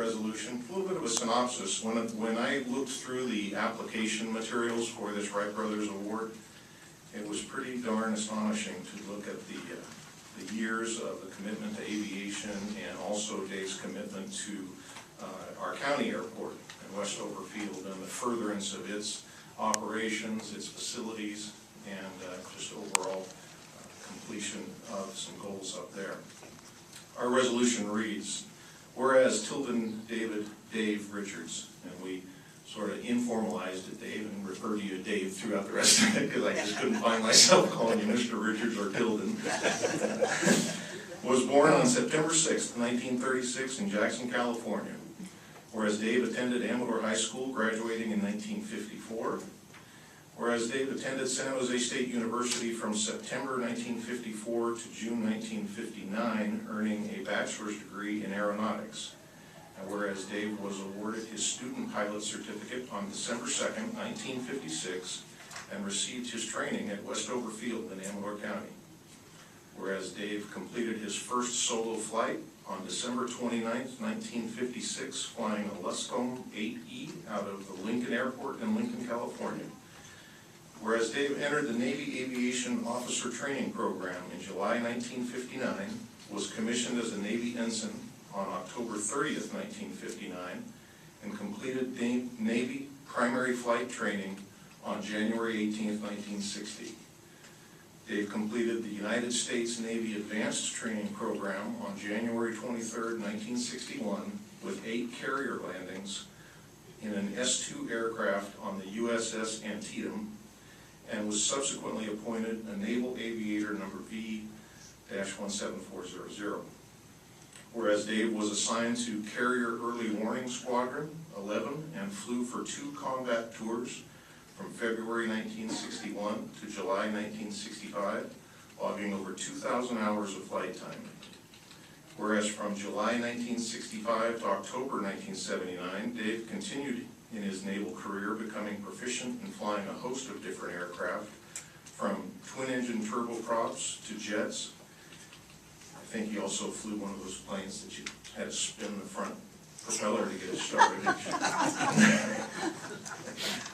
resolution. A little bit of a synopsis. When I looked through the application materials for this Wright Brothers Award, it was pretty darn astonishing to look at the years of the commitment to aviation and also Dave's commitment to our county airport in Westover Field and the furtherance of its operations, its facilities, and just overall completion of some goals up there. Our resolution reads, whereas Tilden Dave Richards, and we sort of informalized it, Dave, and referred to you Dave throughout the rest of it because I just couldn't find myself calling you Mr. Richards or Tilden, was born on September 6, 1936 in Jackson, California. Whereas Dave attended Amador High School, graduating in 1954. Whereas Dave attended San Jose State University from September 1954 to June 1959, earning a bachelor's degree in aeronautics. And whereas Dave was awarded his student pilot certificate on December 2nd, 1956, and received his training at Westover Field in Amador County. Whereas Dave completed his first solo flight on December 29th, 1956, flying a Luscombe 8E out of the Lincoln Airport in Lincoln, California. Whereas Dave entered the Navy Aviation Officer Training Program in July 1959, was commissioned as a Navy ensign on October 30th, 1959, and completed Navy primary flight training on January 18th, 1960. Dave completed the United States Navy Advanced Training Program on January 23rd, 1961, with 8 carrier landings in an S-2 aircraft on the USS Antietam, and was subsequently appointed a Naval Aviator number VID00012. Whereas Dave was assigned to Carrier Early Warning Squadron 11 and flew for 2 combat tours from February 1961 to July 1965, logging over 2,000 hours of flight time. Whereas from July 1965 to October 1979, Dave continued in his naval career, becoming proficient in flying a host of different aircraft, from twin-engine turboprops to jets. I think he also flew one of those planes that you had to spin the front propeller to get it started.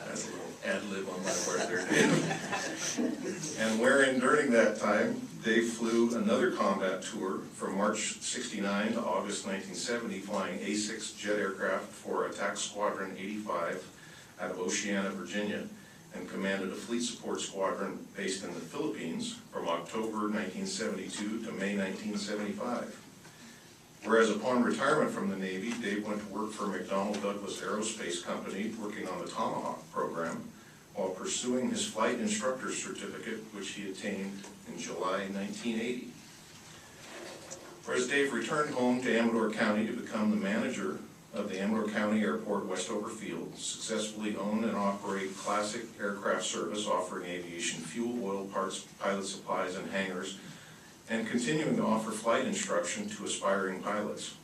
That's a little ad-lib on my part there, Dave. And wherein during that time, Dave flew another combat tour from March 69 to August 1970, flying A-6 jet aircraft for Attack Squadron 85 out of Oceana, Virginia, and commanded a fleet support squadron based in the Philippines from October 1972 to May 1975. Whereas upon retirement from the Navy, Dave went to work for McDonnell Douglas Aerospace Company, working on the Tomahawk program, while pursuing his flight instructor certificate, which he attained in July 1980. Whereas Dave returned home to Amador County to become the manager of the Amador County Airport Westover Field, successfully own and operate classic aircraft service offering aviation fuel, oil parts, pilot supplies, and hangars, and continuing to offer flight instruction to aspiring pilots.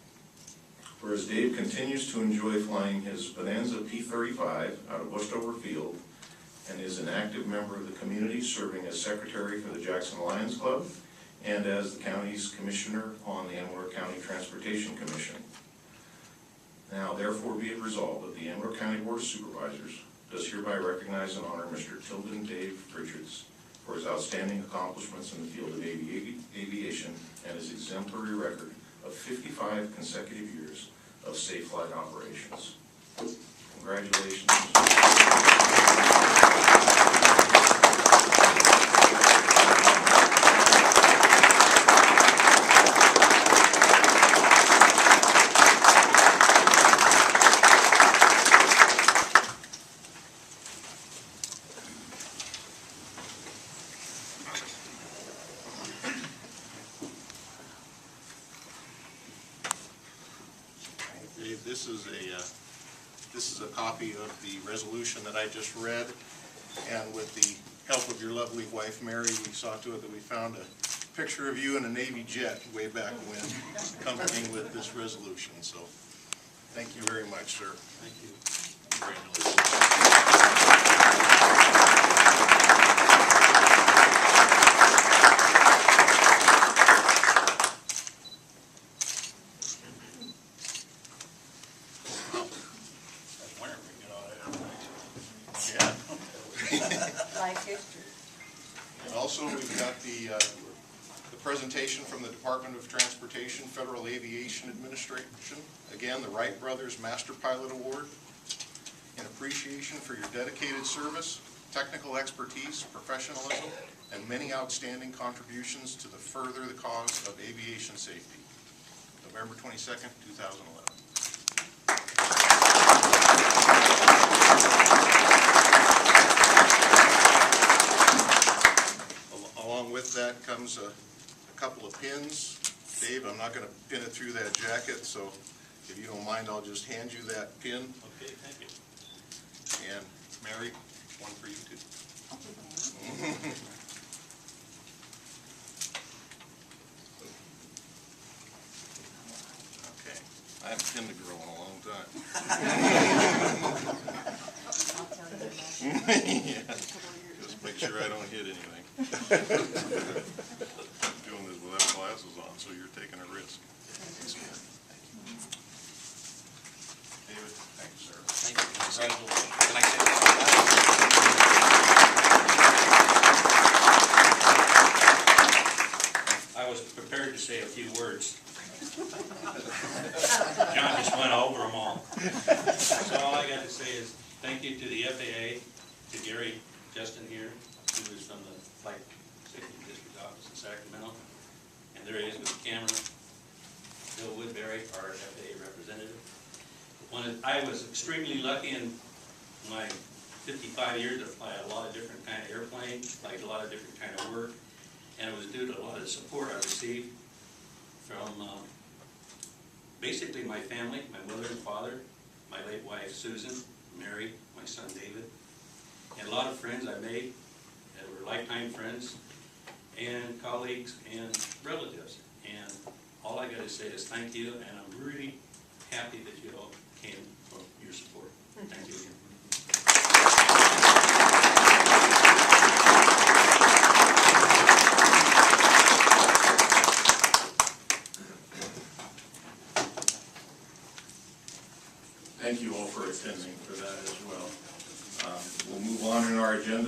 Whereas Dave continues to enjoy flying his Bonanza P-35 out of Westover Field, and is an active member of the community, serving as secretary for the Jackson Lions Club and as the county's commissioner on the Amador County Transportation Commission. Now, therefore, be it resolved that the Amador County Board of Supervisors does hereby recognize and honor Mr. Tilden Dave Richards for his outstanding accomplishments in the field of aviation and his exemplary record of 55 consecutive years of safe flight operations. Congratulations. Dave, this is a copy of the resolution that I just read, and with the help of your lovely wife Mary, we saw to it that we found a picture of you in a Navy jet way back when, accompanying with this resolution. So, thank you very much, sir. Thank you. Congratulations. like history. And also, we've got the presentation from the Department of Transportation, Federal Aviation Administration. Again, the Wright Brothers Master Pilot Award, in appreciation for your dedicated service, technical expertise, professionalism, and many outstanding contributions to further the cause of aviation safety. November 22nd, 2011. Along with that comes a couple of pins. Dave, I'm not going to pin it through that jacket, so if you don't mind, I'll just hand you that pin. Okay, thank you. And Mary, one for you too. Okay, I haven't pinned a girl in a long time. Yeah. Just make sure I don't hit anything. I'm doing this without glasses on, so you're taking a risk. David, thanks, sir. Thank you. Congratulations. Can I say I was prepared to say a few words. John just went over them all. So all I got to say is thank you to the FAA, to Gary Justin here, who is from the Flight Safety District Office in Sacramento. And there he is with the camera. Bill Woodbury, our FAA representative. I was extremely lucky in my 55 years to fly a lot of different kind of airplanes, like a lot of different kind of work, and it was due to a lot of support I received from basically my family, my mother and father, my late wife Susan, Mary, my son David, and a lot of friends I made that were lifetime friends, and colleagues and relatives. And all I got to say is thank you, and I'm really happy that you all came for your support. Thank you again. Thank you all for attending for that as well. We'll move on in our agenda.